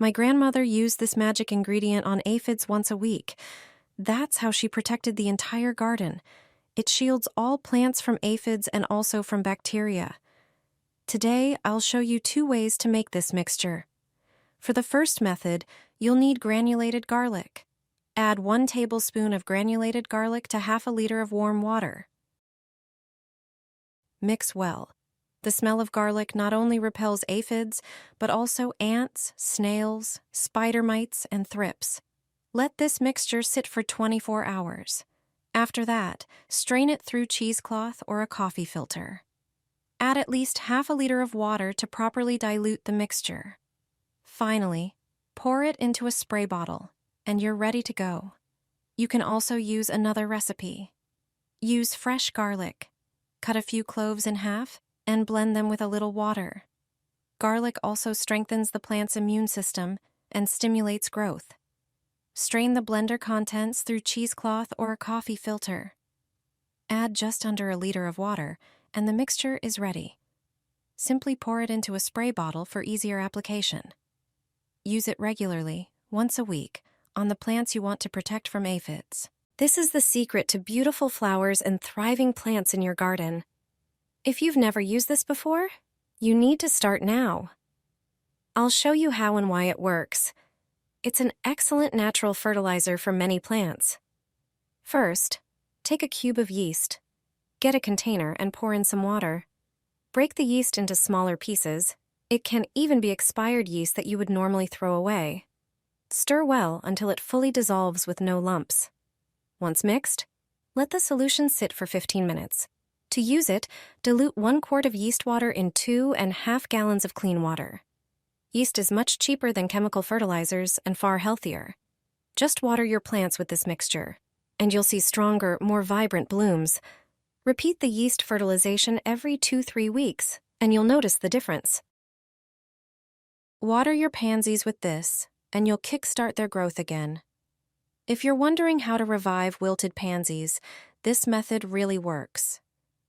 My grandmother used this magic ingredient on aphids once a week. That's how she protected the entire garden. It shields all plants from aphids and also from bacteria. Today, I'll show you 2 ways to make this mixture. For the first method, you'll need granulated garlic. Add 1 tablespoon of granulated garlic to half a liter of warm water. Mix well. The smell of garlic not only repels aphids, but also ants, snails, spider mites, and thrips. Let this mixture sit for 24 hours. After that, strain it through cheesecloth or a coffee filter. Add at least half a liter of water to properly dilute the mixture. Finally, pour it into a spray bottle, and you're ready to go. You can also use another recipe. Use fresh garlic. Cut a few cloves in half and blend them with a little water. Garlic also strengthens the plant's immune system and stimulates growth. Strain the blender contents through cheesecloth or a coffee filter. Add just under a liter of water, and the mixture is ready. Simply pour it into a spray bottle for easier application. Use it regularly, once a week, on the plants you want to protect from aphids. This is the secret to beautiful flowers and thriving plants in your garden. If you've never used this before, you need to start now. I'll show you how and why it works. It's an excellent natural fertilizer for many plants. First, take a cube of yeast. Get a container and pour in some water. Break the yeast into smaller pieces. It can even be expired yeast that you would normally throw away. Stir well until it fully dissolves with no lumps. Once mixed, let the solution sit for 15 minutes. To use it, dilute 1 quart of yeast water in 2.5 gallons of clean water. Yeast is much cheaper than chemical fertilizers and far healthier. Just water your plants with this mixture, and you'll see stronger, more vibrant blooms. Repeat the yeast fertilization every 2-3 weeks, and you'll notice the difference. Water your pansies with this, and you'll kickstart their growth again. If you're wondering how to revive wilted pansies, this method really works.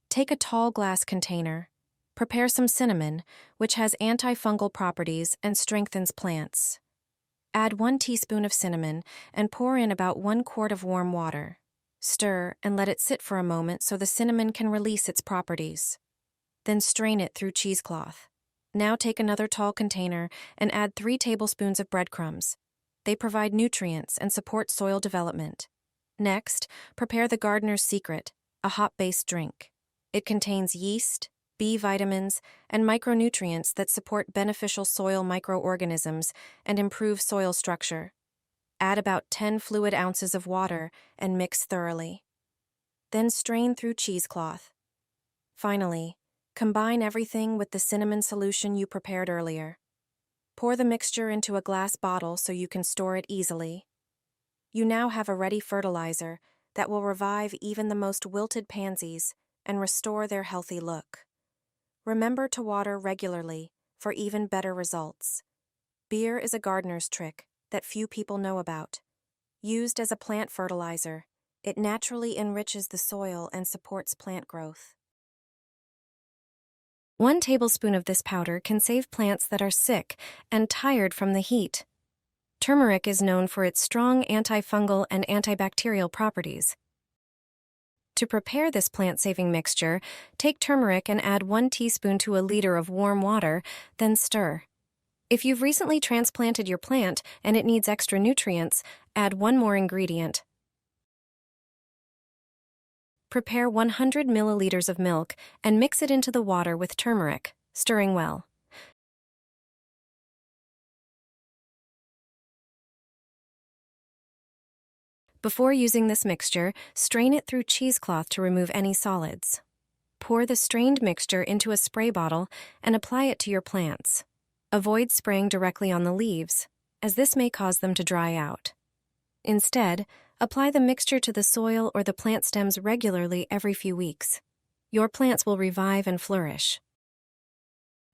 Take a tall glass container. Prepare some cinnamon, which has antifungal properties and strengthens plants. Add 1 teaspoon of cinnamon and pour in about 1 quart of warm water. Stir and let it sit for a moment so the cinnamon can release its properties. Then strain it through cheesecloth. Now take another tall container and add 3 tablespoons of breadcrumbs. They provide nutrients and support soil development. Next, prepare the gardener's secret, a hop-based drink. It contains yeast, B vitamins, and micronutrients that support beneficial soil microorganisms and improve soil structure. Add about 10 fluid ounces of water and mix thoroughly. Then strain through cheesecloth. Finally, combine everything with the cinnamon solution you prepared earlier. Pour the mixture into a glass bottle so you can store it easily. You now have a ready fertilizer that will revive even the most wilted pansies and restore their healthy look. Remember to water regularly for even better results. Beer is a gardener's trick that few people know about. Used as a plant fertilizer, it naturally enriches the soil and supports plant growth. 1 tablespoon of this powder can save plants that are sick and tired from the heat. Turmeric is known for its strong antifungal and antibacterial properties. To prepare this plant-saving mixture, take turmeric and add 1 teaspoon to a liter of warm water, then stir. If you've recently transplanted your plant and it needs extra nutrients, add 1 more ingredient. Prepare 100 milliliters of milk and mix it into the water with turmeric, stirring well. Before using this mixture, strain it through cheesecloth to remove any solids. Pour the strained mixture into a spray bottle and apply it to your plants. Avoid spraying directly on the leaves, as this may cause them to dry out. Instead, apply the mixture to the soil or the plant stems regularly every few weeks. Your plants will revive and flourish.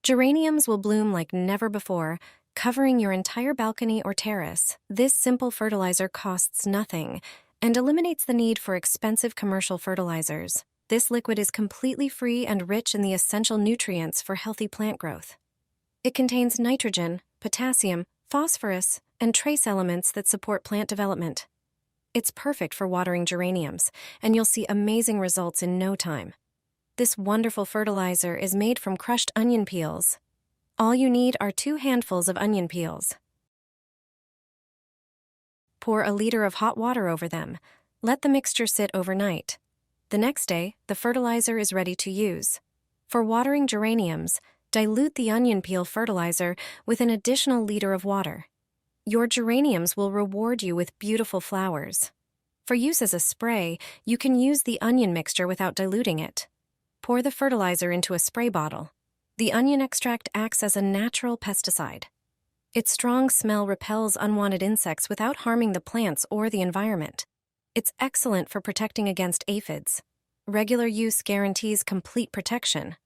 Geraniums will bloom like never before, covering your entire balcony or terrace. This simple fertilizer costs nothing and eliminates the need for expensive commercial fertilizers. This liquid is completely free and rich in the essential nutrients for healthy plant growth. It contains nitrogen, potassium, phosphorus, and trace elements that support plant development. It's perfect for watering geraniums, and you'll see amazing results in no time. This wonderful fertilizer is made from crushed onion peels. All you need are 2 handfuls of onion peels. Pour a liter of hot water over them. Let the mixture sit overnight. The next day, the fertilizer is ready to use. For watering geraniums, dilute the onion peel fertilizer with an additional liter of water. Your geraniums will reward you with beautiful flowers. For use as a spray, you can use the onion mixture without diluting it. Pour the fertilizer into a spray bottle. The onion extract acts as a natural pesticide. Its strong smell repels unwanted insects without harming the plants or the environment. It's excellent for protecting against aphids. Regular use guarantees complete protection.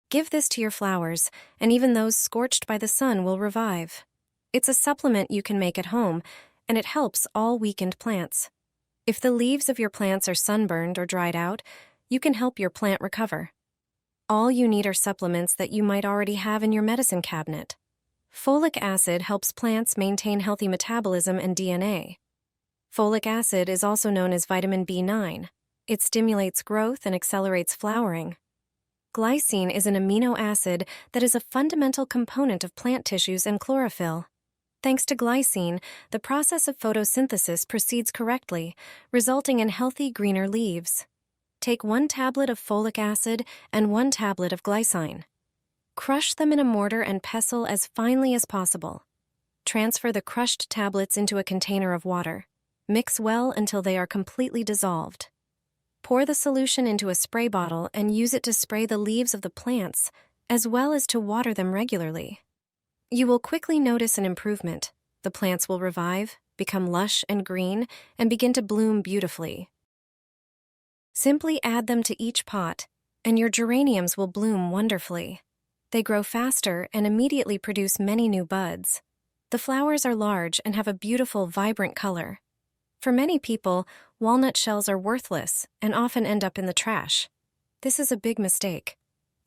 Give this to your flowers, and even those scorched by the sun will revive. It's a supplement you can make at home, and it helps all weakened plants. If the leaves of your plants are sunburned or dried out, you can help your plant recover. All you need are supplements that you might already have in your medicine cabinet. Folic acid helps plants maintain healthy metabolism and DNA. Folic acid is also known as vitamin B9. It stimulates growth and accelerates flowering. Glycine is an amino acid that is a fundamental component of plant tissues and chlorophyll. Thanks to glycine, the process of photosynthesis proceeds correctly, resulting in healthy, greener leaves. Take 1 tablet of folic acid and 1 tablet of glycine. Crush them in a mortar and pestle as finely as possible. Transfer the crushed tablets into a container of water. Mix well until they are completely dissolved. Pour the solution into a spray bottle and use it to spray the leaves of the plants, as well as to water them regularly. You will quickly notice an improvement. The plants will revive, become lush and green, and begin to bloom beautifully. Simply add them to each pot, and your geraniums will bloom wonderfully. They grow faster and immediately produce many new buds. The flowers are large and have a beautiful, vibrant color. For many people, walnut shells are worthless and often end up in the trash. This is a big mistake.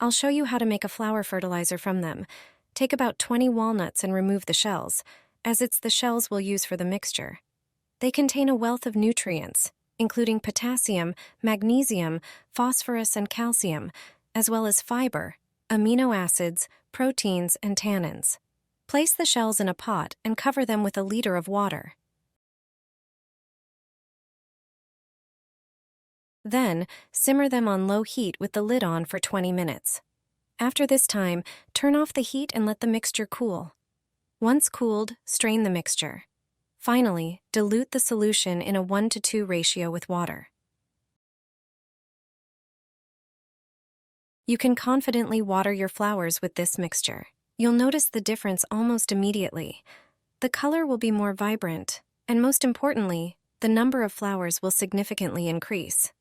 I'll show you how to make a flower fertilizer from them. Take about 20 walnuts and remove the shells, as it's the shells we'll use for the mixture. They contain a wealth of nutrients, including potassium, magnesium, phosphorus, and calcium, as well as fiber, amino acids, proteins, and tannins. Place the shells in a pot and cover them with a liter of water. Then, simmer them on low heat with the lid on for 20 minutes. After this time, turn off the heat and let the mixture cool. Once cooled, strain the mixture. Finally, dilute the solution in a 1:2 ratio with water. You can confidently water your flowers with this mixture. You'll notice the difference almost immediately. The color will be more vibrant, and most importantly, the number of flowers will significantly increase.